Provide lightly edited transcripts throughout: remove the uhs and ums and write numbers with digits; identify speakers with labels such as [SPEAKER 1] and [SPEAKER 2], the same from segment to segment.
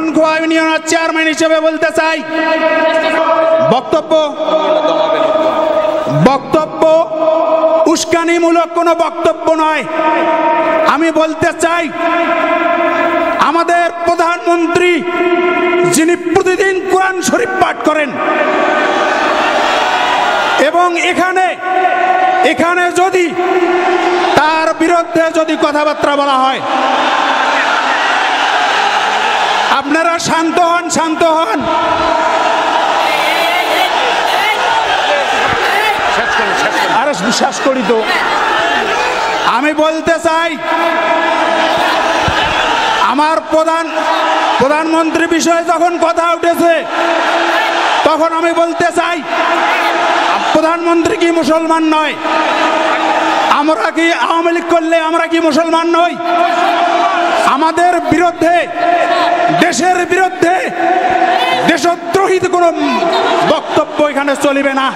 [SPEAKER 1] মামুনখোয়া ইউনিয়নের চেয়ারম্যান হিসেবে বলতে চাই, বক্তব্য উস্কানিমূলক কোনো বক্তব্য নয়। আমি বলতে চাই, আমাদের প্রধানমন্ত্রী যিনি প্রতিদিন কোরআন শরীফ পাঠ করেন এবং এখানে যদি তার বিরুদ্ধে যদি কথাবার্তা বলা হয়, আপনারা শান্ত হন। আরে বিশ্বাস করি তো। আমি বলতে চাই, আমার প্রধানমন্ত্রী বিষয়ে যখন কথা উঠেছে তখন আমি বলতে চাই, প্রধানমন্ত্রী কি মুসলমান নয়? আমরা কি আওয়ামী লীগ করলে আমরা কি মুসলমান নই? আমাদের বিরুদ্ধে, দেশের বিরুদ্ধে দেশদ্রোহী কোনো বক্তব্য এখানে চলিবে না।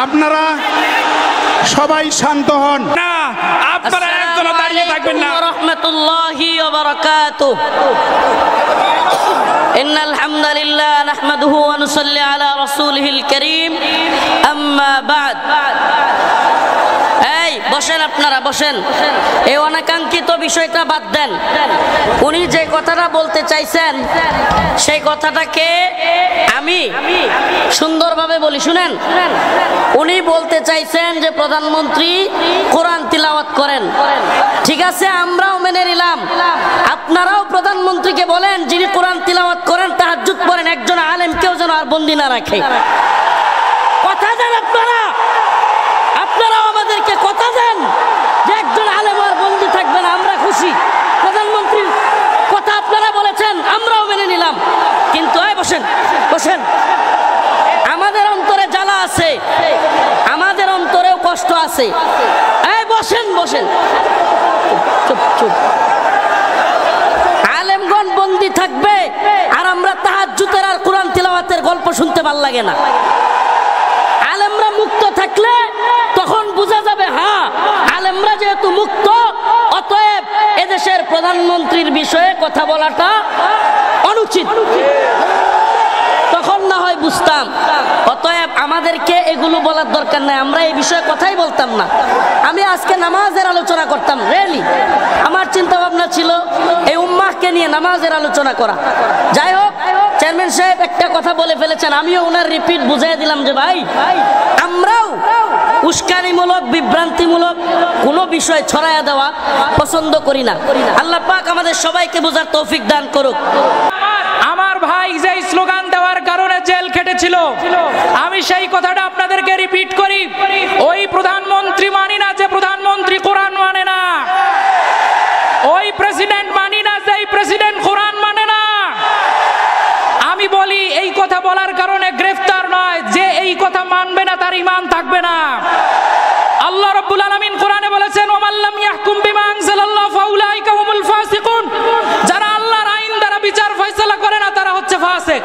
[SPEAKER 1] আপনারা সবাই শান্ত হন।
[SPEAKER 2] আপনারা একজন দাঁড়িয়ে থাকবেন না।
[SPEAKER 3] রাহমাতুল্লাহি ওয়া বারাকাতুহু। ইন্নাল হামদালিল্লাহ নাহমাদুহু ওয়া নুসাল্লি আলা রাসূলিহিল কারীম। আম্মা বা'দ। বসেন, আপনারা বসেন। এই অনাকাঙ্ক্ষিত বিষয়টা বাদ দেন। উনি যে কথাটা বলতে চাইছেন সেই কথাটাকে আমি সুন্দরভাবে বলি, শুনেন। উনি বলতে চাইছেন যে প্রধানমন্ত্রী কোরআন তিলাওয়াত করেন, ঠিক আছে, আমরাও মেনে নিলাম। আপনারাও প্রধানমন্ত্রীকে বলেন যিনি কোরআন তিলাওয়াত করেন, তাহাজ্জুদ পড়েন, একজন আলেমকেও যেন আর বন্দী না রাখে। কথা দেন আপনারাও আমাদেরকে কথা দেন যে একজন আলেম আর বন্দী থাকবে না, আমরা খুশি। প্রধানমন্ত্রীর কথা আপনারা বলেছেন, আমরাও মেনে নিলাম। কিন্তু বসেন, আমাদের অন্তরে জ্বালা আছে, আমাদের অন্তরেও কষ্ট আছে। বসেন। চুপ। আলেমগণ বন্দী থাকবে আর আমরা তাহাজ্জুদের আর কোরআন তিলাওয়াতের গল্প শুনতে ভাল লাগে না। আলেমরা মুক্ত থাকলে তখন বোঝা যাবে, হ্যাঁ, আলেমরা যেহেতু মুক্ত, অতএব এদেশের প্রধানমন্ত্রীর বিষয়ে কথা বলাটা অনুচিত। তখন না হয় বুঝতাম। অতএব আমাদেরকে এগুলো বলার দরকার নাই, আমরা এই বিষয়ে কথাই বলতাম না। আমি আজকে নামাজের আলোচনা করতাম, রিয়েলি আমার চিন্তা ভাবনা ছিল এই উম্মাহকে নিয়ে নামাজের আলোচনা করা। যাই হোক, চেয়ারম্যান সাহেব একটা কথা বলে ফেলেছেন, আমিও ওনার রিপিট বুঝিয়ে দিলাম যে ভাই, আমরাও উস্কানিমূলক, বিভ্রান্তিমূলক কোনো বিষয় ছড়ায়া দেওয়া পছন্দ করি না। আল্লাহ পাক আমাদের সবাইকে বোঝার তৌফিক দান করুক।
[SPEAKER 2] আমার ভাই যে স্লোগান দেওয়ার কারণে জেল খেটেছিল, আমি সেই কথাটা আপনাদেরকে রিপিট করি। ওই প্রধানমন্ত্রী মানি না যে প্রধানমন্ত্রী কোরআন মানে না, ওই প্রেসিডেন্ট মানি না যে প্রেসিডেন্ট কোরআন মানে না। আমি বলি, এই কথা বলার কারণে গ্রেফতার নয়, যে এই কথা মানবে না তার ঈমান থাকবে না। আল্লাহ রাব্বুল আলামিন কোরআনে বলেছেন, ওয়া মান লাম ইয়াহকুম বিমা আনজালাল্লাহু ফাউলাইকা হুমুল ফাসিকুন। যারা আল্লাহর আইন দ্বারা বিচার ফয়সালা করে না তারা হচ্ছে ফাসিক।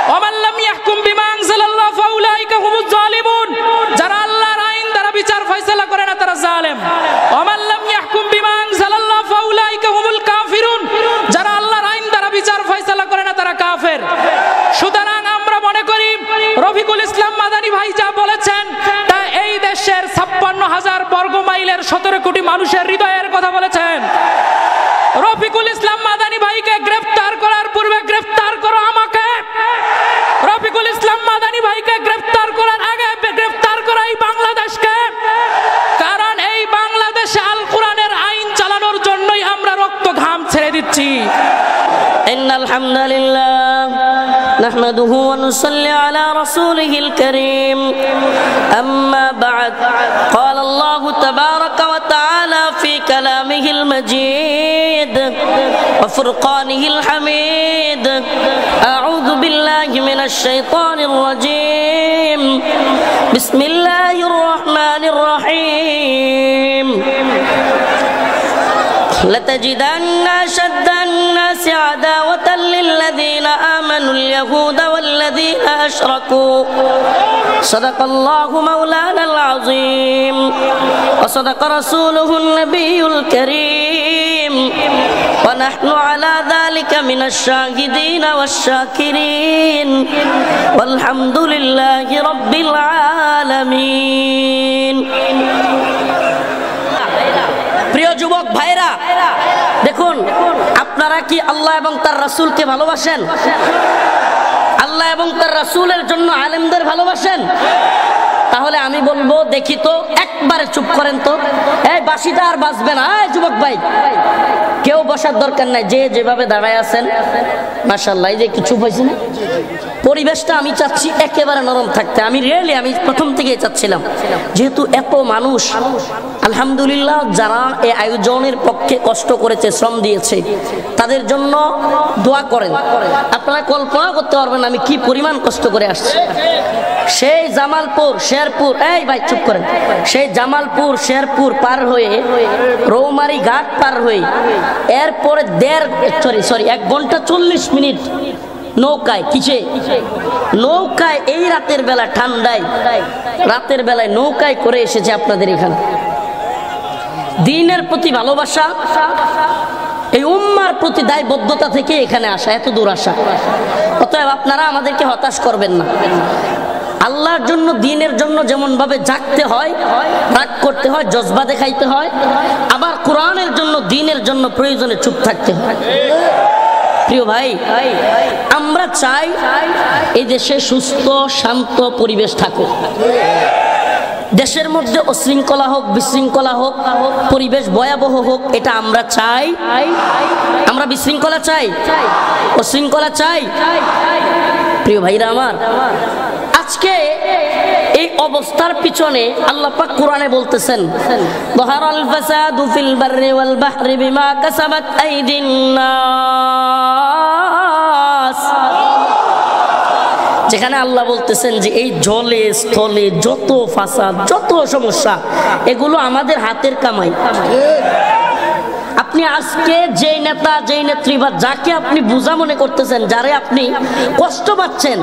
[SPEAKER 2] ওয়া মান লাম ইয়াহকুম বিমা আনজালাল্লাহু ফাউলাইকা হুমুজ জালিমুন। যারা আল্লাহর আইন দ্বারা বিচার ফয়সালা করে না তারা জালেম। ওয়া মান লাম ইয়াহকুম বিমা আনজালাল্লাহু ফাউলাইকা হুমুল কাফিরুন। যারা আল্লাহর আইন দ্বারা বিচার ফয়সালা করে না তারা কাফের। সুতরাং আমরা মনে করি রফিকুল ইসলাম মাদানী ভাই যা বলেছেন তা এই দেশের 56,000 বর্গ মাইলের 17 কোটি মানুষের হৃদয়ের কথা বলেছেন। রফিকুল ইসলাম মাদানী ভাইকে গ্রেফতার করার পূর্বে গ্রেফতার করো আমাকে, রফিকুল ইসলাম মাদানী ভাইকে গ্রেফতার করার আগে গ্রেফতার করো এই বাংলাদেশকে। কারণ এই বাংলাদেশে আল কোরআনের আইন চালানোর জন্যই আমরা রক্ত ঘাম ছেড়ে দিচ্ছি।
[SPEAKER 3] ইন্নাল হামদালিল্লাহ নাহমাদুহু ওয়া নুসাল্লি আলা রাসূলিহিল কারীম। আম্মা বা'দ। ক্বালা আল্লাহু তাবারাকা ওয়া তাআলা ফি কালামিহিল মাজিদ ওয়া ফুরকানিহিল হামিদ। আউযু বিল্লাহি মিনাশ শাইতানির রাজীম। বিসমিল্লাহির রাহমানির রাহিম। لتجدن أشد الناس عداوة للذين آمنوا اليهود والذين أشركوا. صدق الله مولانا العظيم وصدق رسوله النبي الكريم ওয়া নাহনু আলা যালিকা মিনাশ শাহিদিন ওয়াশ শাকিরিন ওয়ালহামদুলিল্লাহি রাব্বিল আলামিন। প্রিয় যুবক ভাইরা, দেখুন আপনারা কি আল্লাহ এবং তার রাসূলকে ভালোবাসেন? আল্লাহ এবং তার রাসূলের জন্য আলেমদের ভালোবাসেন? তাহলে আমি বলবো, দেখি তো একবারে চুপ করেন তো, এই বাঁশিটা আর বাজবে না। এই যুবক ভাই, কেউ বসার দরকার নাই, যে যেভাবে দাঁড়ায় আছেন মাশাআল্লাহ। এই যে একটু চুপ হয়েছে না, পরিবেশটা আমি চাচ্ছি একেবারে নরম থাকতে। আমি প্রথম থেকেই চাচ্ছিলাম, যেহেতু এত মানুষ আলহামদুলিল্লাহ যারা এই আয়োজনের পক্ষে কষ্ট করেছে, শ্রম দিয়েছে, তাদের জন্য দোয়া করেন। আপনারা কল্পনা করতে পারবেন আমি কি পরিমাণ কষ্ট করে আসছি। সেই জামালপুর শেরপুর, এই ভাই চুপ করেন, সেই জামালপুর শেরপুর পার হয়ে রৌমারী ঘাট পার হয়ে এরপরে 1 ঘন্টা 40 মিনিট নৌকায়, কিসে নৌকায়, এই রাতের বেলা ঠান্ডায়, রাতের বেলায় নৌকায় করে এসেছে আপনাদের এখানে। দ্বীনের প্রতি ভালোবাসা, এই উম্মার প্রতি দায়বদ্ধতা থেকে এখানে আসা, এত দূর আসা। অতএব আপনারা আমাদেরকে হতাশ করবেন না। আল্লাহর জন্য, দ্বীনের জন্য যেমন ভাবে জাগতে হয়, রাগ করতে হয়, জজবা দেখাইতে হয়, আবার কোরআনের জন্য, দ্বীনের জন্য প্রয়োজনে চুপ থাকতে হয়। প্রিয় ভাই, আমরা চাই এই দেশে সুস্থ শান্ত পরিবেশ থাকুক। দেশের মধ্যে অশৃঙ্খলা হোক, বিশৃঙ্খলা হোক, পরিবেশ ভয়াবহ হোক, এটা আমরা চাই? আমরা বিশৃঙ্খলা চাই? অশৃঙ্খলা চাই? প্রিয় ভাইরা আমার, আজকে এই অবস্থার পিছনে আল্লাহ পাক কোরআনে বলতেছেন, যাহারাল ফাসাদু ফিল বাররি ওয়াল বাহরি বিমা কাসাবাত আইদিন নাস। যেখানে আল্লাহ বলতেছেন যে এই জলে স্থলে যত ফাসাদ, যত সমস্যা, এগুলো আমাদের হাতের কামাই। আপনি আজকে যেই নেতা, যেই নেত্রী বা যাকে আপনি বোঝা মনে করতেছেন, যারে আপনি কষ্ট পাচ্ছেন,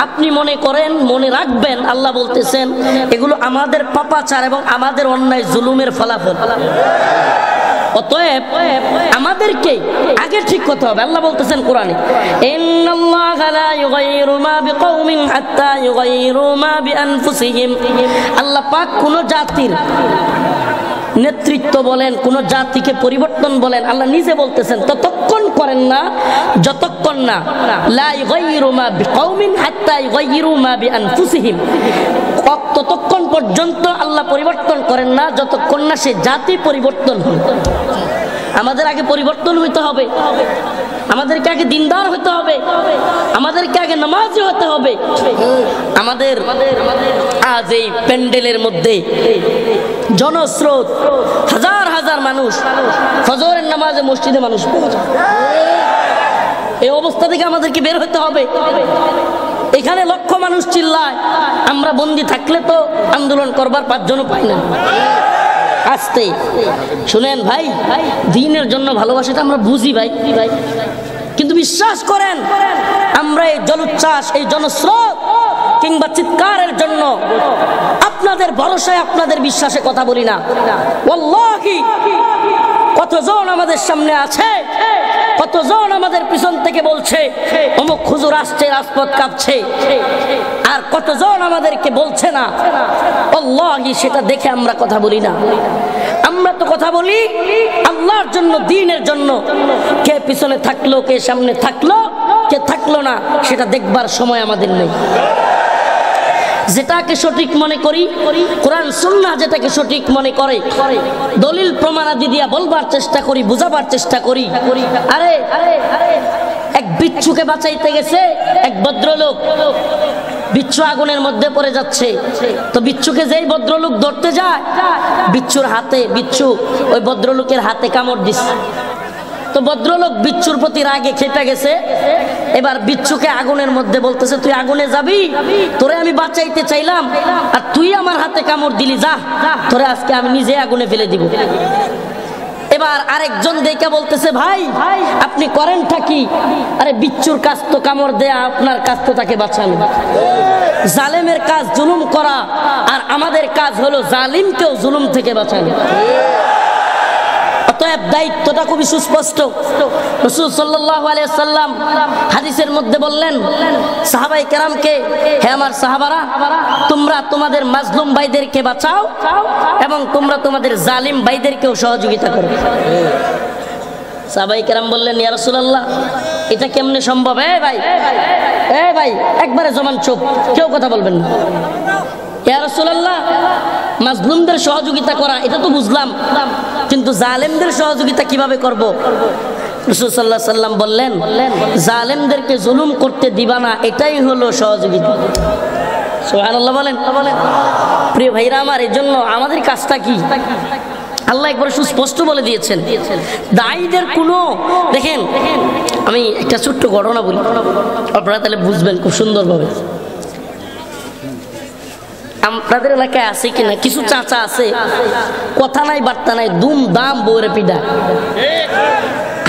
[SPEAKER 3] আপনি মনে করেন, মনে রাখবেন, আল্লাহ বলতেছেন এগুলো আমাদের পাপাচার এবং আমাদের অন্যায় জুলুমের ফলাফল। অতএব আমাদেরকে আগে ঠিক করতে হবে। আল্লাহ বলতেছেন কোরআনে, ইন্নাল্লাহা লা ইউগাইয়িরু মা বিকাওমিন হাত্তা ইউগাইয়িরু মা বিআনফুসিহিম। আল্লাহ পাক কোন জাতির নেতৃত্ব বলেন, কোন জাতিকে পরিবর্তন বলেন, আল্লাহ নিজে বলতেছেন ততক্ষণ করেন না যতক্ষণ না লা ইউগাইয়িরু মা বিকাওমিন হাত্তা ইউগাইয়িরু মা বিআনফুসিহিম, ততক্ষণ পর্যন্ত আল্লাহ পরিবর্তন করেন না যতক্ষণ না সে জাতি পরিবর্তন হয়। আমাদের আগে পরিবর্তন হইতে হবে, আমাদেরকে আগে দিনদার হতে হবে, আমাদেরকে আগে নামাজি হতে হবে। আমাদের আজ এই প্যান্ডেলের মধ্যে জনস্রোত, হাজার হাজার মানুষ, ফজরের নামাজে মসজিদে মানুষ পাওয়া যায়। এই অবস্থা থেকে আমাদেরকে বের হতে হবে। এখানে লক্ষ মানুষ চিল্লায়, আমরা বন্দি থাকলে তো আন্দোলন করবার 5 জনও পাই না। আস্তে শুনেন ভাই, দ্বীনের জন্য ভালোবাসাটা আমরা বুঝি ভাই, কিন্তু বিশ্বাস করেন আমরা এই জলোচ্ছ্বাস, এই জনস্রোত কিংবা চিৎকারের জন্য আপনাদের ভরসায়, আপনাদের বিশ্বাসে কথা বলি না। ওয়াল্লাহি কতজন আমাদের সামনে আছে, কতজন আমাদের পিছন থেকে বলছে অমুক হুজুর আসছে, রাজপথ কাঁপছে, আর কতজন আমাদেরকে বলছে না। আল্লাহি সেটা দেখে আমরা কথা বলি না। আমরা তো কথা বলি আল্লাহর জন্য, দ্বীনের জন্য। কে পিছনে থাকলো, কে সামনে থাকলো, কে থাকলো না, সেটা দেখবার সময় আমাদের নেই। যেটাকে সঠিক মনে করি, কোরআন সুন্নাহ যেটাকে সঠিক মনে করে, দলিল প্রমাণাদি দিয়া বলবার চেষ্টা করি, বুঝাবার চেষ্টা করি। আরে এক বিচ্ছুকে বাঁচাইতে গেছে এক ভদ্রলোক, বিচ্ছু আগুনের মধ্যে পড়ে যাচ্ছে। তো বিচ্ছুকে যেই ভদ্রলোক ধরতে যায়, বিচ্ছুর হাতে, বিচ্ছু ওই ভদ্রলোকের হাতে কামড় দিচ্ছে। তো ভদ্রলোক বিচ্ছুর প্রতি রাগে খেপে গেছে। এবার বিচ্ছুকে আগুনের মধ্যে বলতেছে, তুই আগুনে যাবি? তোরে আমি বাঁচাইতে চাইলাম আর তুই আমার হাতে কামড় দিলি, যা তোরে আজকে আমি নিজে আগুনে ফেলে দিব। এবার আরেকজন দেখে বলতেছে, ভাই আপনি করেনটা কি? আরে বিচ্ছুর কাজ তো কামড় দেয়া, আপনার কাজ তো তাকে বাঁচানো। জালেমের কাজ জুলুম করা, আর আমাদের কাজ হলো জালিমকেও জুলুম থেকে বাঁচানো। অতএব দায়িত্বটা খুবই সুস্পষ্ট। রাসূল সাল্লাল্লাহু আলাইহি সাল্লাম হাদিসের মধ্যে বললেন সাহাবায়ে কেরামকে, হে আমার সাহাবারা, তোমরা তোমাদের মাজলুম ভাইদেরকে বাঁচাও এবং তোমরা তোমাদের জালিম ভাইদেরকেও সহযোগিতা করো। সাহাবায়ে কেরাম বললেন, ইয়া রাসূলুল্লাহ, এটা কেমনে সম্ভব? এ ভাই একবারে জবান চুপ, কেউ কথা বলবেন না। ইয়া রাসূলুল্লাহ, মাজলুমদের সহযোগিতা করা এটা তো বুঝলাম, কিন্তু জালেমদের সহযোগিতা কিভাবে করব? রাসূল সাল্লাল্লাহু আলাইহি সাল্লাম বললেন, জালেমদেরকে জুলুম করতে দিবা না, এটাই হলো সহযোগিতা। সুবহানাল্লাহ বলেন। প্রিয় ভাইরা আমার, এই জন্য আমাদের কাজটা কি? আল্লাহ একবার সুস্পষ্ট বলে দিয়েছেন, দায়ীদের কোনো, দেখেন আমি একটা ছোট্ট ঘটনা বলি, আপনারা তাহলে বুঝবেন খুব সুন্দরভাবে। আপনাদের এলাকায় আছে কিনা, কিছু চাচা আছে, কথা নাই বার্তা নাই, দুম দাম বউরে পিডা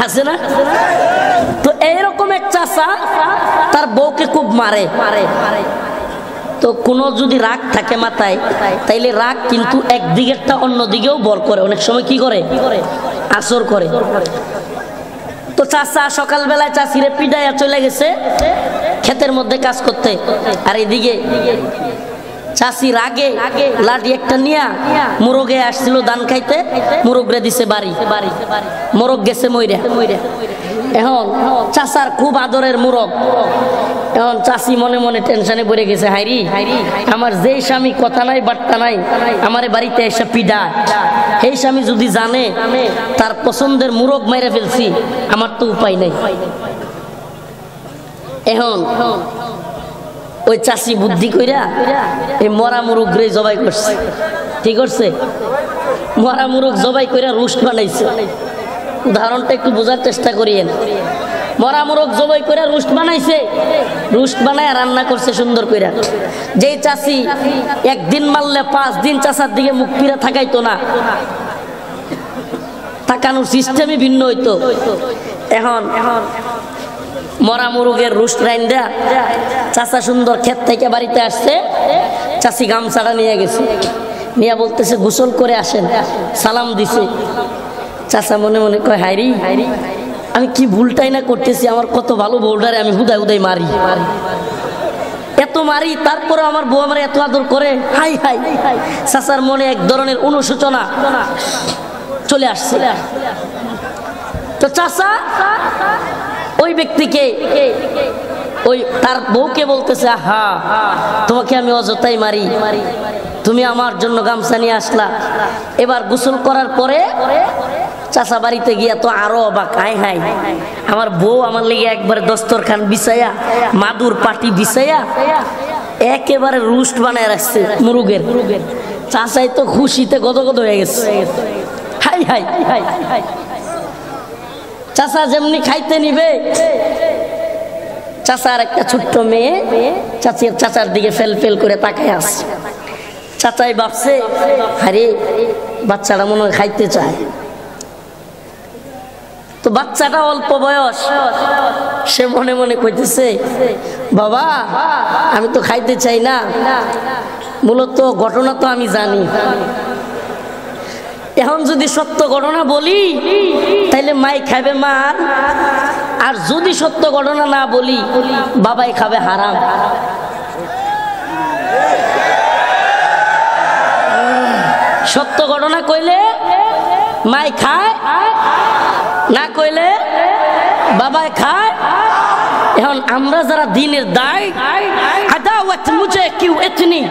[SPEAKER 3] আছে না? তো এইরকম এক চাচা তার বউকে খুব মারে। তো কোনো যদি রাগ থাকে মাথায়, তাইলে রাগ কিন্তু একদিকেরটা অন্যদিকেও বল করে, অনেক সময় কি করে, আসর করে। তো চাচা সকালবেলায় চাচিরে পিডাইয়া চলে গেছে ক্ষেতের মধ্যে কাজ করতে, আর এদিকে চাষি রাগে লাঠি একটা নিয়া মুরগে আসছিল ধান খাইতে, মুরগরে দিছে বাড়ি, মোরগ গেছে মইরা। এখন চাচার খুব আদরের মুরগ, এখন চাষি মনে মনে টেনশনে পড়ে গেছে, হাইরি আমার যেই স্বামী কথা নাই বার্তা নাই আমারে বাড়িতে এসে পিডায়, এই স্বামী যদি জানে তার পছন্দের মুরগ মেরে ফেলছি, আমার তো উপায় নাই। এখন ওই চাষি বুদ্ধি কইরা এই মরা মুরগ রে জবাই করছে। ঠিক করছে? মরা মুরগ জবাই কইরা রোস্ট বানাইছে। উদাহরণটা একটু বোঝার চেষ্টা করিয়েন। মরা মুরগ জবাই কইরা রোস্ট বানাইছে, রোস্ট বানায় রান্না করছে সুন্দর কইরা। যেই চাষি একদিন মারলে 5 দিন চাষার দিকে মুখ ফিরা থাকাইতো না, তাকানোর সিস্টেমই ভিন্ন হইতো। এখন মরা মুরগের রোস্ট রাইন্দা চাচা সুন্দর ক্ষেত থেকে বাড়িতে আসছে, চাচি গামছাটা নিয়ে গেছে, নিয়ে বলতেছে গোসল করে আসেন, সালাম দিছে। চাচা মনে মনে কয়, হাইরি আমি কি ভুলটাই না করতেছি, আমার কত ভালো বউডারে আমি হুদায় হুদায় মারি, এত মারি, তারপরে আমার বউ আমার এত আদর করে। হাই হাই, চাচার মনে এক ধরনের অনুশোচনা চলে আসছে। তো চাচা ওই ব্যক্তিকে, ওই তার বউকে বলতেছে, আহা তোমাকে আমি অযথাই মারি, তুমি আমার জন্য গামছা নিয়ে আসলা। এবার গোসল করার পরে চাচা বাড়িতে গিয়া তো আরো অবাক, হাই হাই আমার বউ আমার লেগে একবারে দস্তরখান বিছাইয়া, মাদুর পাটি বিছাইয়া একেবারে রোস্ট বানায় রাখছে মুরগের। চাচাই তো খুশিতে গদগদ হয়ে গেছে। হাই হাই হাই হাই, চাচা যেমনি খাইতে নিবে, চাচার একটা ছোট্ট মেয়ে চাচার দিকে ফেল ফেল করে তাকায় আসছে। চাচাই ভাবছে, আরে বাচ্চাটা মনে হয় খাইতে চায়। তো বাচ্চাটা অল্প বয়স, সে মনে মনে কইতেছে, বাবা আমি তো খাইতে চাই না, মূলত ঘটনা তো আমি জানি, এখন যদি সত্য ঘটনা বলি তাইলে মাই খাবে মার, আর যদি সত্য ঘটনা না বলি বাবাই খাবে হারাম। সত্য ঘটনা কইলে মাই খায়, না কইলে বাবাই খায়। এখন আমরা যারা দিনের দায়, আদাওয়াত মুঝে কিউ ইতনি,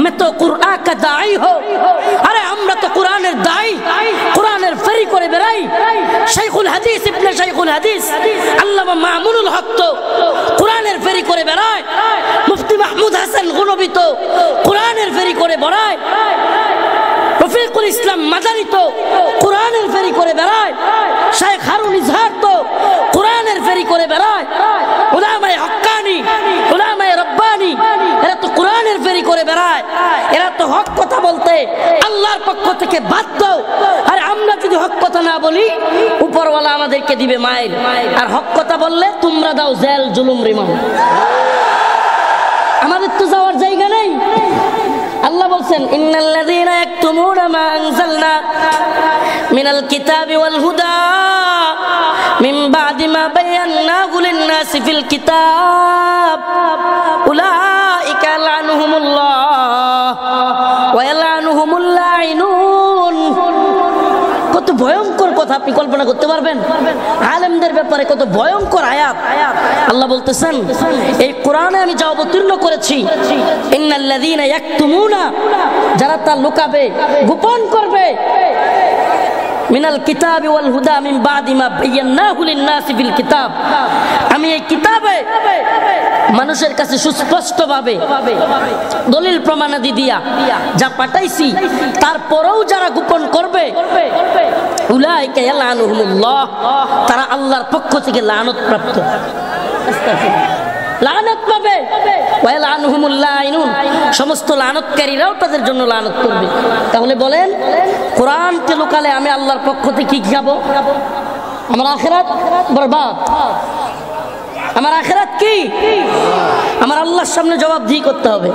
[SPEAKER 3] मैं तो कुरान का दाई हो, আরে আমরা তো কোরআনের দাই, কোরআনের ফেরি করে বেড়াই। শাইখুল হাদিস ইবনে শাইখুল হাদিস আল্লামা মামুনুল হক তো কোরআনের ফেরি করে বেড়ায়, মুফতি মাহমুদ হাসান গনবী তো কোরআনের ফেরি করে বেড়ায়, রফিকুল ইসলাম মাদানী তো কোরআনের ফেরি করে বেড়ায়, শাইখ হারুন ইজহার তো কোরআনের ফেরি করে বেড়ায়, উলামায়ে হক্কানি, উলামায়ে রব্বানি এরা তো কোরআনের ফেরি করে বেড়ায়। এরা তো হক কথা বলতে আল্লাহর পক্ষ থেকে বাধ্য। আর আমরা যদি হক কথা না বলি উপরওয়ালা আমাদেরকে দিবে মাইল, আর হক কথা বললে তোমরা দাও জেল জুলুম রিমান্ড। আমাদের তো যাওয়ার জায়গা নেই। আল্লাহ বলছেন ইন্নাল্লাযীনা ইয়াকতুমুনা মা আনজালনা মিনাল কিতাবি ওয়াল হুদা মিন বাদি মা বায়ান্নাহু লিন-নাসি ফিল কিতাব উলাইকা লা'নুহুমুল্লাহ ওয়া ইয়াল'নুহুমুল লা'iনুন। কত ভয়ঙ্কর কথা আপনি কল্পনা করতে পারবেন? আলেমদের ব্যাপারে কত ভয়ঙ্কর আয়াত। আল্লাহ বলতেছেন এই কোরআনে আমি যা অবতীর্ণ করেছি, ইন্নাল্লাযীনা ইয়াকতুমুনা, যারা তা লুকাবে, গোপন করবে, মিনাল কিতাবি ওয়াল হুদা মিন বাদি মা বায়ান্নাহু লিন-নাসি ফিল কিতাব, আমি এই কিতাবে মানুষের কাছে সুস্পষ্টভাবে দলিল প্রমাণাদি দিয়া যা পাঠাইছি, তারপরেও যারা গোপন করবে, উলাইকা ইয়াল'নুহুমুল্লাহ, তারা আল্লাহর পক্ষ থেকে লানত প্রাপ্ত, লানত পাবে, ওয়া ইয়াল'নুহুমুল লা'iনুন, সমস্ত লানতকারীরাও তাদের জন্য লানত করবে। তাহলে বলেন কোরআনকে লুকালে আমি আল্লাহর পক্ষ থেকে কি খাবো? আমার আখিরাত বরবাদ। আমার আখিরাত কি? আমার আল্লাহর সামনে জবাবদিহি করতে হবে।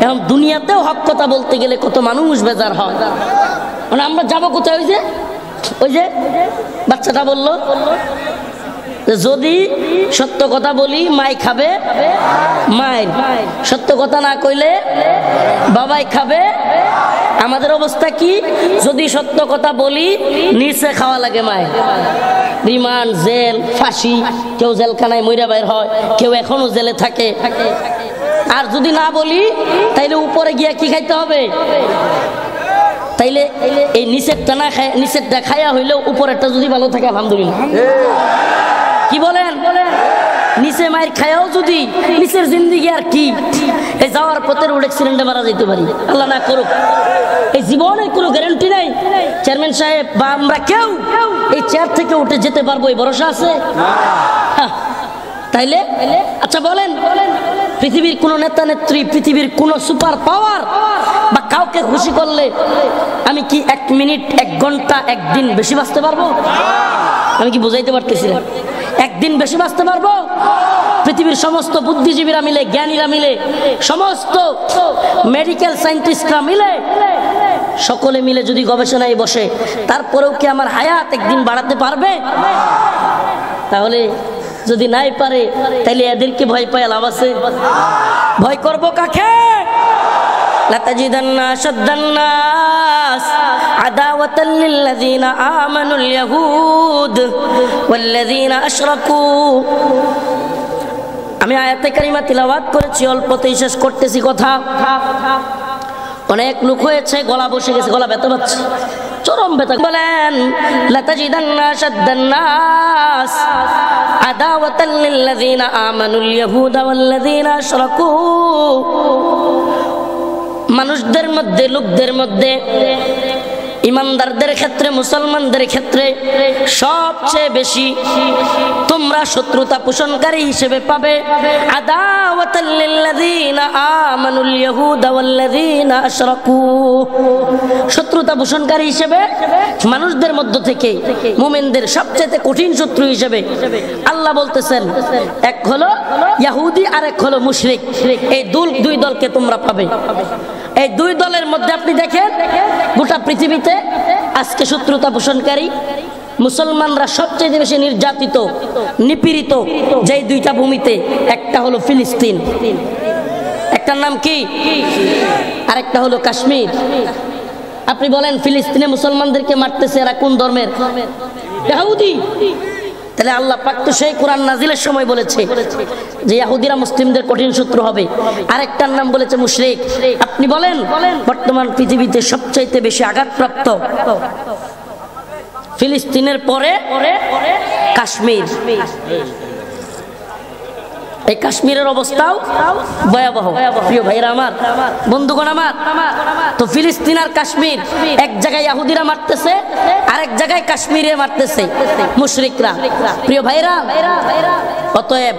[SPEAKER 3] এখন দুনিয়াতেও হক কথা বলতে গেলে কত মানুষ বেজার হয়। মানে আমরা যাবো কোথায়? ওই যে বাচ্চাটা বললো যদি সত্য কথা বলি মাই খাবে মায়ের, সত্য কথা না কইলে বাবাই খাবে। আমাদের অবস্থা কি? যদি সত্য কথা বলি নিচে খাওয়া লাগে মায়ের, রিমান্ড, জেল, ফাঁসি, কেউ জেলখানায় মইরা বাইর হয়, কেউ এখনো জেলে থাকে। আর যদি না বলি তাইলে উপরে গিয়া কি খাইতে হবে? তাইলে এই নিচেরটা না খায়, নিচেরটা খায়া হইলেও উপরেরটা যদি ভালো থাকে আলহামদুলিল্লাহ। কি বলেন? নিচে মায়ের খায়াও যদি নিচের জিন্দিগি আর কি, এই যাওয়ার পথে রোড অ্যাক্সিডেন্টে মারা যেতে পারি, আল্লাহ না করুক। এই জীবনের কোনো গ্যারান্টি নাই চেয়ারম্যান সাহেব বা আমরা কেউ এই চেয়ার থেকে উঠে যেতে পারবো এই ভরসা আছে? তাইলে আচ্ছা বলেন, পৃথিবীর কোন নেতা নেত্রী, পৃথিবীর কোন সুপার পাওয়ার বা কাউকে খুশি করলে আমি কি 1 মিনিট, 1 ঘন্টা, 1 দিন বেশি বাঁচতে পারবো? আমি কি বুঝাইতে পারতেছি না? 1 দিন বেশি বাঁচতে পারবো? পৃথিবীর সমস্ত বুদ্ধিজীবীরা মিলে, জ্ঞানীরা মিলে, সমস্ত মেডিকেল সায়েন্টিস্টরা মিলে, সকলে মিলে যদি গবেষণায় বসে, তারপরেও কি আমার হায়াত 1 দিন বাড়াতে পারবে? তাহলে যদি নাই পারে তাহলে এদেরকে ভয় পায় লাভ আছে? ভয় করবো কাকে? লাতাজিদান্না আশাদ্দান্নাস আদাওয়াতাল লিল্লাযীনা আমানুল ইয়াহুদ ওয়াল্লাযীনা আশরাকু। আমি আয়াতে কারিমা তিলাওয়াত করেছি, অল্পতেই শেষ করতেছি কথা। অনেক লোক হয়েছে, গলা বসে গেছে, গলা ব্যথা পাচ্ছে, চরম ব্যথা। বলেন লাতাজিদান্না আশাদ্দান্নাস আদাওয়াতাল লিল্লাযীনা আমানুল ইয়াহুদা ওয়াল্লাযীনা আশরাকু। মানুষদের মধ্যে, লোকদের মধ্যে, ইমানদারদের ক্ষেত্রে, মুসলমানদের ক্ষেত্রে সবচেয়ে বেশি তোমরা শত্রুতা পোষণকারী হিসেবে পাবে আদাওয়াতাল লিল্লাযীনা আমানুল ইয়াহুদা ওয়াল্লাযীনা আশরাকু। শত্রুতা পোষণকারী হিসেবে মানুষদের মধ্য থেকে মুমিনদের সবচেয়ে কঠিন শত্রু হিসেবে আল্লাহ বলতেছেন, এক হলো ইহুদি আর এক হলো মুশরিক। এই দুই দলকে তোমরা পাবে। এই 2 দলের মধ্যে আপনি দেখেন গোটা পৃথিবীতে আজকে শত্রুতা পোষণকারী মুসলমানরা সবচেয়ে বেশি নির্যাতিত, নিপীড়িত যেই 2টা ভূমিতে, একটা হলো ফিলিস্তিন, একটার নাম কি, আর একটা হলো কাশ্মীর। আপনি বলেন ফিলিস্তিনে মুসলমানদেরকে মারতেছে এরা কোন ধর্মের? ইহুদি। তাহলে আল্লাহ পাক তো সেই কোরআন নাজিলের সময় বলেছে যে ইহুদিরা মুসলিমদের কঠিন শত্রু হবে। আরেকটার নাম বলেছে মুশরিক। আপনি বলেন বর্তমান পৃথিবীতে সবচাইতে বেশি আঘাতপ্রাপ্ত ফিলিস্তিনের পরে কাশ্মীর। এই কাশ্মীরের অবস্থাও ভয়াবহ। প্রিয় ভাইরা আমার, বন্ধুগণ আমার, তো ফিলিস্তিন আর কাশ্মীর, এক জায়গায় ইহুদিরা মারতেছে, আরেক জায়গায় কাশ্মীরে মারতেছে মুশরিকরা। প্রিয় ভাইরা, অতএব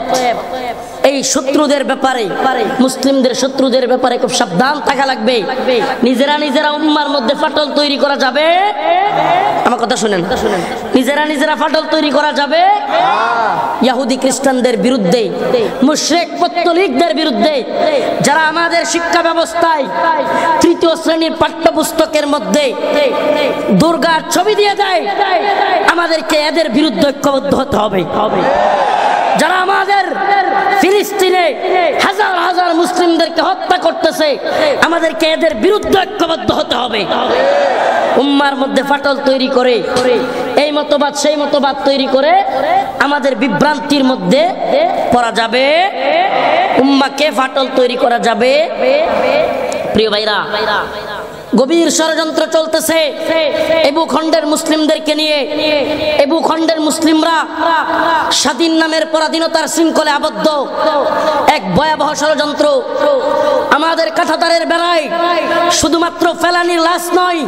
[SPEAKER 3] এই শত্রুদের ব্যাপারে, মুসলিমদের শত্রুদের ব্যাপারে খুব সাবধান থাকা লাগবে। নিজেরা উম্মার মধ্যে ফাটল তৈরি করা যাবে? আমার কথা শুনেন, নিজেরা ফাটল তৈরি করা যাবে ইহুদি খ্রিস্টানদের বিরুদ্ধে, মুশরিক পত্তলিকদের বিরুদ্ধে, যারা আমাদের শিক্ষা ব্যবস্থায় তৃতীয় শ্রেণীর পাঠ্যপুস্তকের মধ্যে দুর্গার ছবি দিয়ে দেয়। আমাদেরকে এদের বিরুদ্ধে ঐক্যবদ্ধ হতে হবে। যারা আমাদের ফিলিস্তিনে হাজার হাজার মুসলিমদেরকে হত্যা করতেছে, আমাদেরকে এদের বিরুদ্ধে ঐক্যবদ্ধ হতে হবে। উম্মার মধ্যে ফাটল তৈরি করে, এই মতবাদ সেই মতবাদ তৈরি করে আমাদের বিভ্রান্তির মধ্যে পড়া যাবে, উম্মাকে ফাটল তৈরি করা যাবে। প্রিয় ভাইরা, গভীর ষড়যন্ত্র চলতেছে এই ভূখণ্ডের মুসলিমদেরকে নিয়ে। এই ভূখণ্ডের মুসলিমরা স্বাধীন নামের পরাধীনতার শৃঙ্খলে আবদ্ধ এক ভয়াবহ ষড়যন্ত্র। আমাদের কাঁটাতারের বেলায় শুধুমাত্র ফেলানির লাশ নয়,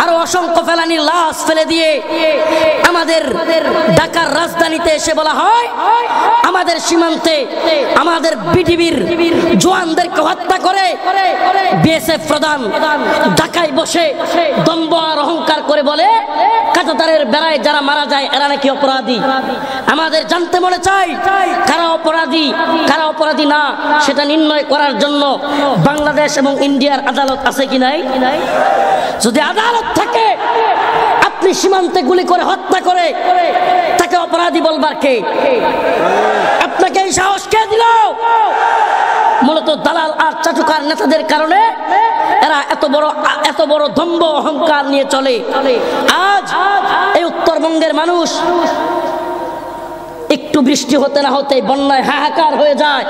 [SPEAKER 3] আরো অসংখ্য ফেলানির লাশ ফেলে দিয়ে আমাদের ঢাকার রাজধানীতে এসে বলা হয় আমাদের সীমান্তে আমাদের বিটিভির জওয়ানদেরকে হত্যা করে বিএসএফ প্রধান ঢাকায় বসে দম্ভ আর অহংকার করে বলে কাঁটাতারের বেলায় যারা মারা যায় এরা নাকি অপরাধী। আমাদের জানতে মনে চাই কারা অপরাধী কারা অপরাধী না, সেটা নির্ণয় করার জন্য বাংলাদেশ এবং ইন্ডিয়ার আদালত আছে কি নাই? যদি আদালত থাকে, আপনি সীমান্তে গুলি করে হত্যা করে তাকে অপরাধী বলবার কে? আপনাকে এই সাহস কে দিল? মূলত দালাল আর চাটুকার নেতাদের কারণে এরা এত বড় দম্ভ অহংকার নিয়ে চলে। আজ এই উত্তরবঙ্গের মানুষ একটু বৃষ্টি হতে না হতে বন্যায় হাহাকার হয়ে যায়।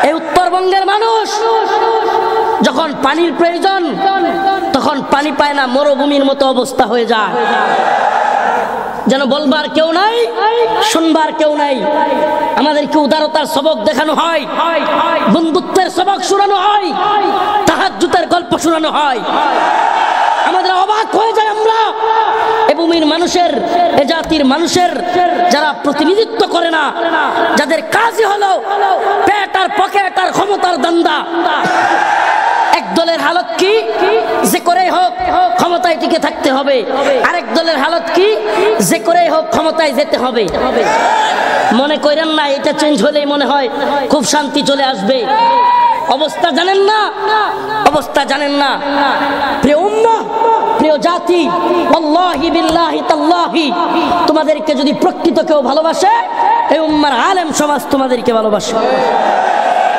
[SPEAKER 3] এই উত্তরবঙ্গের মানুষ যখন পানির প্রয়োজন তখন পানি পায় না, মরুভূমির মতো অবস্থা হয়ে যায়। যেন বলবার কেউ নাই, শুনবার কেউ নাই। আমাদেরকে উদারতার সবক দেখানো হয়, বন্ধুত্বের সবক শোনানো হয়, তাহাজ্জুদের গল্প শোনানো হয়। আমাদের অবাক হয়ে যায় আমরা এ ভূমির মানুষের, এ জাতির মানুষের যারা প্রতিনিধিত্ব করে না, যাদের কাজই হলো পেট আর পকেট আর ক্ষমতার দান্দা। এক দলের হালত কি, যে করেই হোক ক্ষমতায় টিকে থাকতে হবে, আরেক দলের হালত কি, যে করেই হোক ক্ষমতায় যেতে হবে। মনে করেন না এটা চেঞ্জ হলেই মনে হয় খুব শান্তি চলে আসবে। অবস্থা জানেন না, অবস্থা জানেন না। প্রিয় উম্মাহ, প্রিয় জাতি, আল্লাহি বিল্লাহি তাল্লাহি, তোমাদেরকে যদি প্রকৃত কেউ ভালোবাসে, এই উম্মার আলেম সমাজ তোমাদেরকে ভালোবাসে।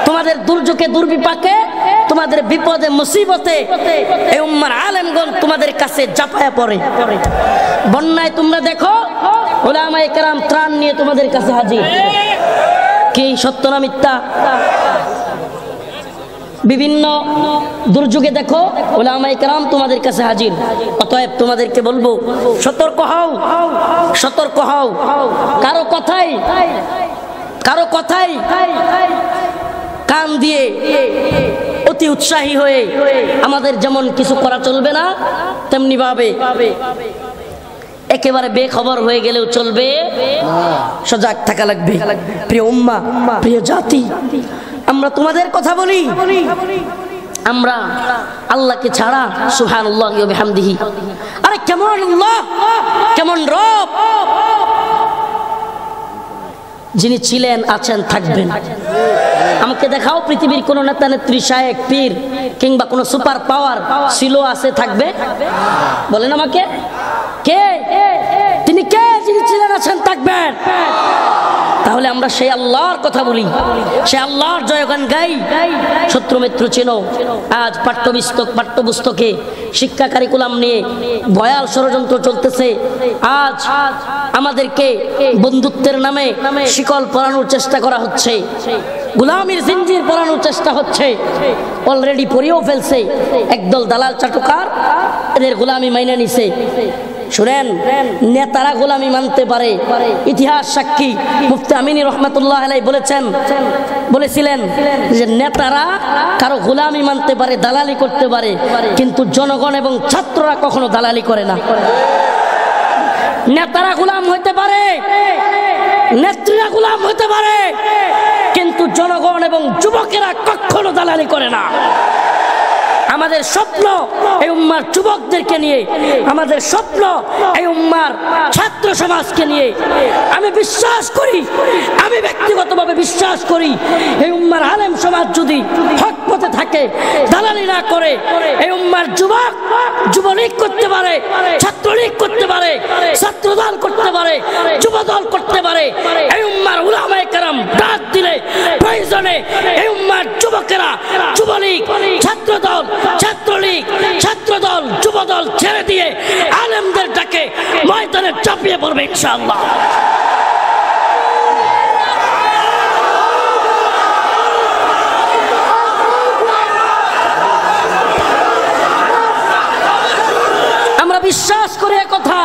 [SPEAKER 3] তোমাদের দুর্যোগে দুর্বিপাকে, তোমাদের বিপদে মুসিবতে এই উম্মার আলেমগণ তোমাদের কাছে ঝাঁপায়া পড়ে। বন্যায় তোমরা দেখো উলামায়ে কেরাম ত্রাণ নিয়ে তোমাদের কাছে হাজির। কি সত্য না মিথ্যা? বিভিন্ন দুর্যোগে দেখো উলামায়ে কেরাম তোমাদের কাছে হাজির। অতএব তোমাদেরকে বলবো, সতর্ক হও, সতর্ক হও। কারো কথাই কান দিয়ে অতি উৎসাহী হয়ে আমাদের যেমন কিছু করা চলবে না, তেমনি ভাবে একেবারে বেখবর হয়ে গেলেও চলবে, সজাগ থাকা লাগবে। প্রিয় উম্মাহ, প্রিয় জাতি, আমরা তোমাদের কথা বলি, আমরা আল্লাহকে ছাড়া সুবহানাল্লাহি ওয়া বিহামদিহি। আরে কেমন আল্লাহ, কেমন রব, যিনি ছিলেন, আছেন, থাকবেন। আমাকে দেখাও পৃথিবীর কোন নেতা নেত্রী, শায়েখ, পীর কিংবা কোন সুপার পাওয়ার ছিল, আছে, থাকবে? বলেন আমাকে, কে? তিনি কে যিনি ছিলেন, আছেন, থাকবেন? তাহলে আমরা সেই আল্লাহর কথা বলি, সেই আল্লাহর জয়গান গাই। শত্রু মিত্র চেনো। আজ পাঠ্যপুস্তকে শিক্ষা কারিকুলাম নিয়ে ভয়াল ষড়যন্ত্র চলতেছে। আজ আমাদেরকে বন্ধুত্বের নামে শিকল পরানোর চেষ্টা করা হচ্ছে, গোলামির জিঞ্জির পরানোর চেষ্টা হচ্ছে। অলরেডি পরিয়েও ফেলছে একদল দালাল চাটুকার, এদের গোলামি মাইনে নিছে। শুনেন, নেতারা গোলামি মানতে পারে, ইতিহাস সাক্ষী। মুফতি আমিনী রহমাতুল্লাহ আলাইহি বলেছিলেন যে নেতারা কারো গোলামি মানতে পারে, দালালি করতে পারে, কিন্তু জনগণ এবং ছাত্ররা কখনো দালালি করে না। নেতারা গোলাম হইতে পারে, নেত্রীরা গোলাম হইতে পারে, কিন্তু জনগণ এবং যুবকেরা কখনো দালালি করে না। আমাদের স্বপ্ন এই উম্মার যুবকদেরকে নিয়ে, আমাদের স্বপ্ন এই উম্মার ছাত্র সমাজকে নিয়ে। আমি বিশ্বাস করি, আমি ব্যক্তিগতভাবে বিশ্বাস করি, এই উম্মার আলেম সমাজ যদি হক পথে থাকে, দালালি না করে, এই উম্মার যুবক যুবলীগ করতে পারে, ছাত্রলীগ করতে পারে, ছাত্রদল করতে পারে, যুবদল করতে পারে। এই উম্মার উলামায়ে কেরাম ডাক দিলে প্রয়োজনে এই উম্মার যুবকেরা যুবলীগ, ছাত্রদল, ছাত্রলীগ, ছাত্রদল, যুবদল ছেড়ে দিয়ে আলেমদের ডাকে ময়দানে চাপিয়ে পড়বে ইনশাআল্লাহ। আমরা বিশ্বাস করি একথা,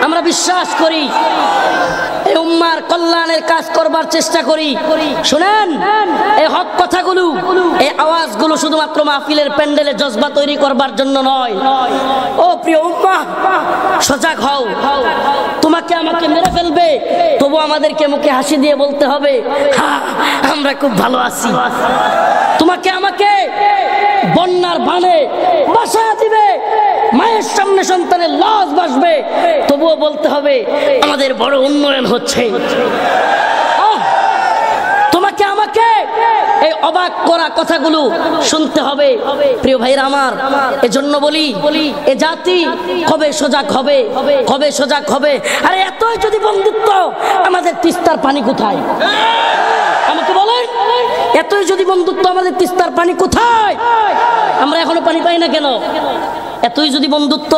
[SPEAKER 3] আমরা বিশ্বাস করি এই উম্মার কল্যাণের কাজ করবার চেষ্টা করি। শুনেন, এই হক কথাগুলো, এই আওয়াজগুলো শুধুমাত্র মাহফিলের প্যান্ডেলে জজবা তৈরি করবার জন্য নয়। ও প্রিয় উম্মাহ, সজাগ হও। তোমাকে আমাকে মেরে ফেলবে, তবু আমাদেরকে মুখে হাসি দিয়ে বলতে হবে, হ্যাঁ আমরা খুব ভালো আছি। তোমাকে আমাকে বন্যার বানে বাসা দিবে, মায়ের সামনে সন্তানের লাশ ভাসবে, তবুও বলতে হবে আমাদের বড় উন্নয়ন হচ্ছে। তোমাকে আমাকে এই অবাক করা কথাগুলো শুনতে হবে। প্রিয় ভাইরা আমার, এজন্য বলি, এ জাতি কবে সজাগ হবে, কবে সজাগ হবে? আরে এতই যদি বন্ধুত্ব, আমাদের তিস্তার পানি কোথায়? আমাকে বলেন, এতই যদি বন্ধুত্ব, আমাদের তিস্তার পানি কোথায়? আমরা এখনো পানি পাই না কেন? এতই যদি বন্ধুত্ব,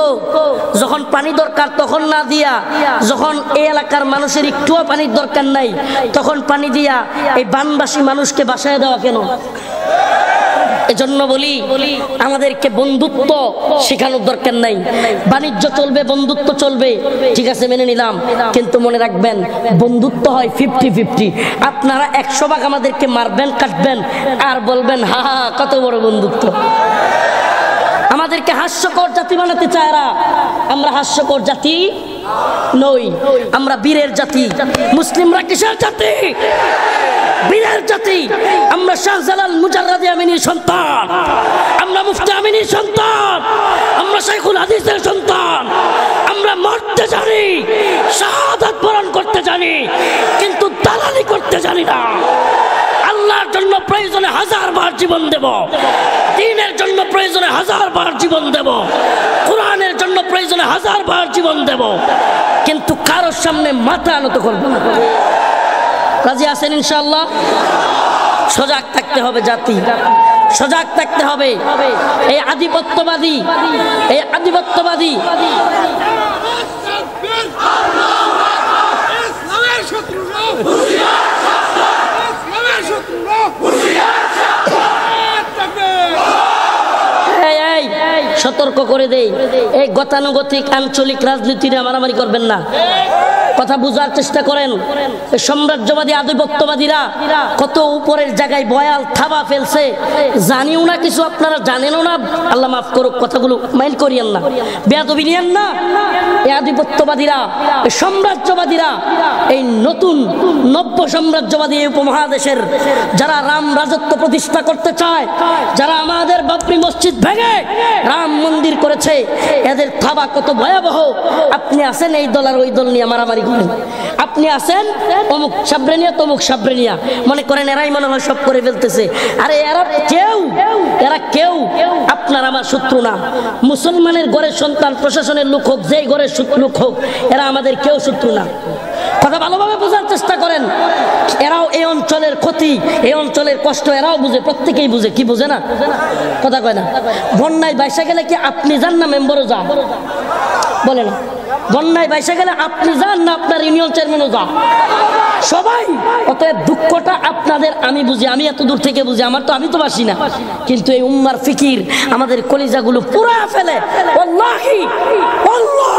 [SPEAKER 3] যখন পানি দরকার তখন না দিয়া, যখন এই এলাকার মানুষের একটুও পানির দরকার নাই তখন পানি দিয়া এই বানবাসী মানুষকে বাসায় দেওয়া কেন? এজন্য বলি, আমাদেরকে বন্ধুত্ব শেখানোর দরকার নাই। বাণিজ্য চলবে, বন্ধুত্ব চলবে, ঠিক আছে মেনে নিলাম, কিন্তু মনে রাখবেন বন্ধুত্ব হয় 50-50। আপনারা 100 ভাগ আমাদেরকে মারবেন, কাটবেন, আর বলবেন হা হা কত বড় বন্ধুত্ব। আমাদেরকে হাস্যকর জাতি বানাতে চায় এরা। আমরা হাস্যকর জাতি নই, আমরা বীরের জাতি। মুসলিমরা কিসের জাতি? বীরের জাতি। আমরা শাহজালাল মুজাররাদে আমিনীর সন্তান, আমরা মুফতি আমিনীর সন্তান, আমরা শাইখুল হাদিসের সন্তান। আমরা মরতে জানি, শাহাদাত বরণ করতে জানি, কিন্তু দালালি করতে জানি না। আল্লাহর জন্য প্রয়োজনে 1000 বার জীবন দেব, দ্বীনের জন্য প্রয়োজনে 1000 বার জীবন দেব, কোরআনের জন্য প্রয়োজনে 1000 বার জীবন দেব, কিন্তু কারোর সামনে মাথা নত করব না। রাজি আছেন ইনশাআল্লাহ? সজাগ থাকতে হবে জাতি, সজাগ থাকতে হবে। এই আধিপত্যবাদী, এই আধিপত্যবাদী সতর্ক করে দেই, এই গতানুগতিক আঞ্চলিক রাজনীতি নিয়ে মারামারি করবেন না। কথা বুঝার চেষ্টা করেন। সাম্রাজ্যবাদী আধিপত্যবাদীরা কত উপরের জায়গায় বয়াল থাবা ফেলছে, জানিও না কিছু, আপনারা জানেনও না। আল্লাহ মাফ করুক, কথাগুলো মাইন্ড করিয়েন না, বেয়াদবি নিয়েন না। এই আধিপত্যবাদীরা, সাম্রাজ্যবাদীরা, এই নতুন নব্য সাম্রাজ্যবাদী এই উপমহাদেশের যারা রাম রাজত্ব প্রতিষ্ঠা করতে চায়, যারা আমাদের বাবরি মসজিদ ভেঙে রাম মন্দির করেছে, এদের থাবা কত ভয়াবহ। আপনি আসেন এই দল আর ওই দল নিয়ে মারামারি করেন, আপনি আসেন অমুক সাবরেনিয়া তমুক সাবরেনিয়া, মনে করেন এরাই মনে হয় সব করে ফেলতেছে। আরে এরা কেউ আপনার আমার শত্রু না। মুসলমানের ঘরের সন্তান, প্রশাসনের লোক হোক, যেই ঘরের লোক হোক, এরা আমাদের কেউ শত্রু না। কথা ভালোভাবে বোঝার চেষ্টা করেন। এরাও এই অঞ্চলের ক্ষতি, এই অঞ্চলের কষ্ট এরাও বুঝে, প্রত্যেকেই বুঝে। কি বুঝে না? কথা কয় না। বন্যায় বাইসা গেলে কি আপনি যান না মেম্বারও যান? বলে না। বন্যায় বাইসা গেলে আপনি যান না আপনার ইউনিয়ন চেয়ারম্যানও যান? সবাই। অতএব দুঃখটা আপনাদের আমি বুঝি, আমি এত দূর থেকে বুঝি, আমি তো বাসি না, কিন্তু এই উম্মার ফিকির আমাদের কলিজাগুলো পুরা ফেলে। ওয়াল্লাহি আল্লাহ,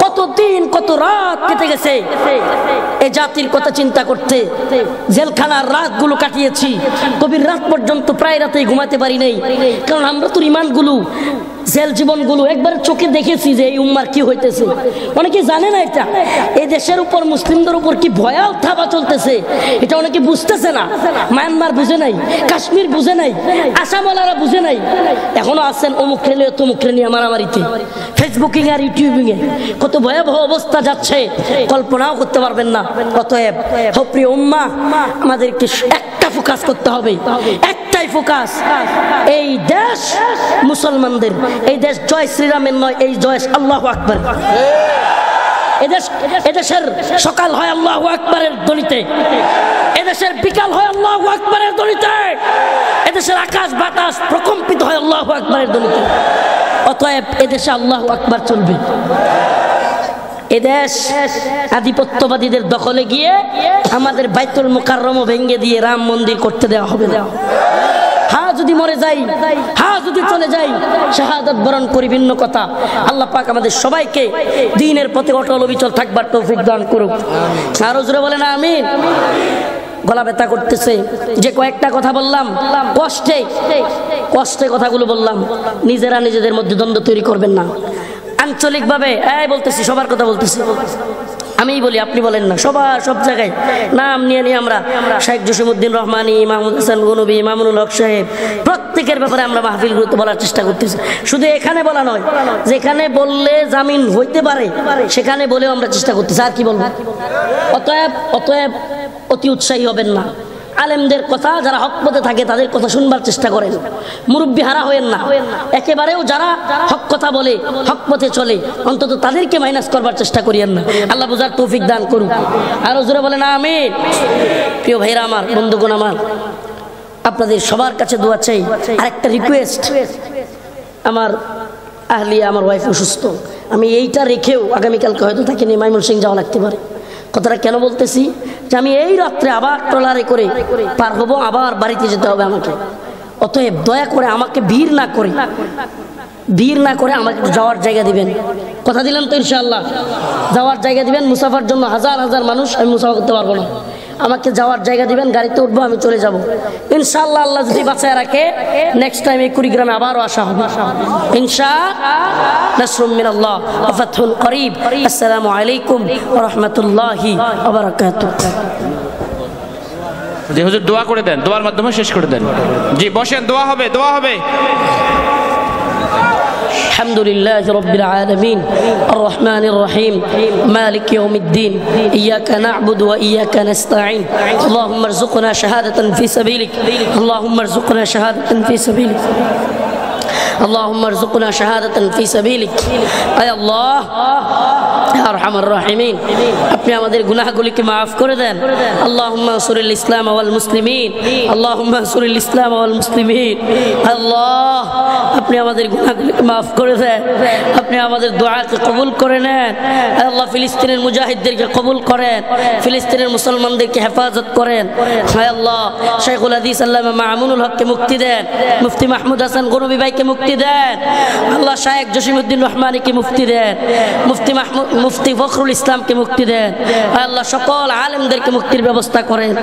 [SPEAKER 3] কত দিন কত রাত কেটে গেছে এই জাতির কথা চিন্তা করতে। জেলখানার রাতগুলো কাটিয়েছি, গভীর রাত পর্যন্ত, প্রায় রাতেই ঘুমাতে পারি নাই, কারণ আমরা তো ইমানগুলো জেল জীবনগুলো একবার চোখে দেখেছি যে এই উম্মার কি হইতেছে। অনেকে জানে না এটা, এই দেশের উপর মুসলিমদের উপর কি ভয়াল থাবা চলতেছে এটা অনেকে বুঝতেছে না। মায়ানমার বুঝে নাই, কাশ্মীর বুঝে নাই, আসামওয়ালারা বুঝে নাই, এখনো আছেন অমুক ট্রেনে তমুক ট্রেনে মারামারিতে, ফেসবুকিং আর ইউটিউবিং এ কত ভয়াবহ অবস্থা যাচ্ছে কল্পনাও করতে পারবেন না। অতএব প্রিয় উম্মাহ, আমাদেরকে একটা ফোকাস করতে হবে, একটাই ফোকাস, এই দেশ মুসলমানদের, এই দেশ জয় শ্রীরামের নয়, এই জয় আল্লাহু আকবার। এদেশের সকাল হয় আল্লাহু আকবারের ধ্বনিতে, এদেশের বিকাল হয় আল্লাহু আকবারের ধ্বনিতে, এদেশের আকাশ বাতাস প্রকম্পিত হয় আল্লাহু আকবারের ধ্বনিতে। অতএব এদেশে আল্লাহু আকবার চলবে। এদেশ আধিপত্যবাদীদের দখলে গিয়ে আমাদের বাইতুল মুকাররম ভেঙে দিয়ে রাম মন্দির করতে দেওয়া হবে না। হ্যাঁ যদি মরে যাই, হ্যাঁ যদি চলে যাই, শাহাদাত বরণ করি ভিন্ন কথা। আল্লাহ পাক আমাদের সবাইকে দ্বীনের পথে অটল অবিচল থাকবার তৌফিক দান করুক। আরো জোরে বলেন আমিন। গলা ব্যথা করতেছে, যে কয়েকটা কথা বললাম কষ্টে কষ্টে কথাগুলো বললাম, নিজেরা নিজেদের মধ্যে দ্বন্দ্ব তৈরি করবেন না। আঞ্চলিকভাবে বলতেছি, সবার কথা বলতেছি, আমি বলি আপনি বলেন না, সবার সব জায়গায় নাম নিয়ে নিয়ে আমরা শেখ জসিমউদ্দিন রহমানী, মাহমুদ হাসান গনবী, মামুনুল হক সাহেব, প্রত্যেকের ব্যাপারে আমরা মাহফিলগুলোতে বলার চেষ্টা করতেছি। শুধু এখানে বলা নয়, যেখানে বললে জামিন হইতে পারে সেখানে বলেও আমরা চেষ্টা করতেছি। আর কি বলবো? অতএব অতি উৎসাহী হবেন না। আলেমদের কথা, যারা হক পথে থাকে তাদের কথা শুনবার চেষ্টা করেন, মুরব্বী হারা হয়েন না। একেবারেও যারা হক কথা বলে, হক পথে চলে, অন্তত তাদেরকে মাইনাস করবার চেষ্টা করিয়েন না। আল্লাহ বুঝার তৌফিক দান করুন। আরো জোরে বলেন আমিন। প্রিয় ভাইরা আমার, বন্ধুগণ আমার, আপনাদের সবার কাছে দোয়া চাই। আরেকটা রিকোয়েস্ট, আমার আহলিয়া, আমার ওয়াইফ অসুস্থ, আমি এইটা রেখেও আগামীকালকে হয়তো তাকে নিয়ে ময়মনসিংহ যাওয়া লাগতে পারে। কথাটা কেন বলতেছি, যে আমি এই রাত্রে আবার ট্রলারে করে পার হবো, আবার বাড়িতে যেতে হবে আমাকে। অতএব দয়া করে আমাকে ভিড় না করে আমাকে যাওয়ার জায়গা দিবেন। কথা দিলাম তো ইনশাআল্লাহ, যাওয়ার জায়গা দিবেন। মুসাফার জন্য হাজার হাজার মানুষ, আমি মুসাফা করতে পারবো না, আমাকে যাওয়ার জায়গা দিবেন। গাড়িতে উঠবো, আমি চলে যাব ইনশাআল্লাহ। আল্লাহ যদি বাঁচায় রাখে, নেক্সট টাইম এই কুড়িগ্রামে আবারও আসা হবে ইনশাআল্লাহ। নাসরুম মিনাল্লাহ ওয়া ফাতহুন করিব। আসসালামু আলাইকুম ওয়া রাহমাতুল্লাহি ওয়া বারাকাতুহু।
[SPEAKER 2] জি হুজুর দোয়া করে দেন, দোয়ার মাধ্যমে শেষ করে দেন। জি বসেন, দোয়া হবে, দোয়া হবে।
[SPEAKER 3] الحمد لله رب العالمين الرحمن الرحيم مالك يوم الدين إياك نعبد وإياك نستعين اللهم ارزقنا شهادة في سبيلك اللهم ارزقنا شهادة في سبيلك اللهم ارزقنا شهادة في سبيلك أي الله يا أرحم الراحمين আপনি আমাদের গুনাহগুলিকে maaf করে দেন اللهم انصر الإسلام والمسلمين اللهم انصر الإسلام والمسلمين আল্লাহ আপনি আমাদের গুনাহগুলিকে maaf করে দেন আপনি আমাদের দোয়াকে কবুল করে নেন আল্লাহ ফিলিস্তিনের মুজাহিদদেরকে কবুল করেন ফিলিস্তিনের মুসলমানদেরকে হেফাজত করেন হে আল্লাহ শাইখুল হাদিস আল্লামা মামুনুল হককে মুক্তি দেন মুফতি মাহমুদ হাসান গনবী ভাইকে মুক্তি দেন আল্লাহ শেখ জসিমউদ্দিন রহমানীকে মুক্তি দেন মুফতি ফখরুল ইসলামকে মুক্তি দেন হে আল্লাহ সকল আলেমদেরকে মুক্তির ব্যবস্থা করেন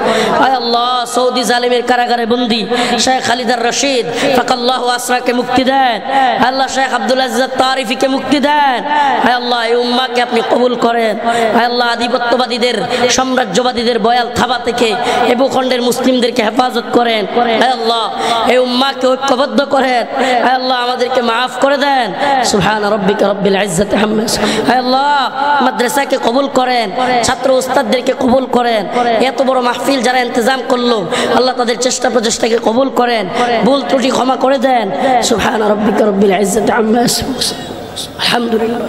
[SPEAKER 3] হে আল্লাহ সৌদি জালিমের কারাগারে বন্দী শেখ খালিদার রশিদ ফাকাল্লাহু আসরাকে মুক্তি দেন হে আল্লাহ শেখ আব্দুল আজিজ তারিফিকে মুক্তি দেন হে আল্লাহ এই উম্মাহকে আপনি কবুল করেন হে আল্লাহ আধিপত্যবাদীদের সাম্রাজ্যবাদীদের বয়াল থাবা থেকে এই ভূখণ্ডের মুসলিমদেরকে হেফাজত করেন হে আল্লাহ এই উম্মাহকে ঐক্যবদ্ধ করেন হে আল্লাহ আমাদেরকে maaf করে দেন সুবহান রাব্বিকা রাব্বিল ইজ্জাতি আম্মা ইয়াসিফুন হে আল্লাহ মাদ্রাসাকে কবুল করেন ছাত্র উস্তাদদেরকে কবুল করেন এত বড় মাহফিল যারা ইন্তজাম করলো আল্লাহ তাদের চেষ্টা প্রচেষ্টাকে কবুল করেন ভুল ত্রুটি ক্ষমা করে দেন সুবহান রাব্বিকা রাব্বিল ইজ্জাতি আম্মা ইয়াসিফুন আলহামদুলিল্লাহ।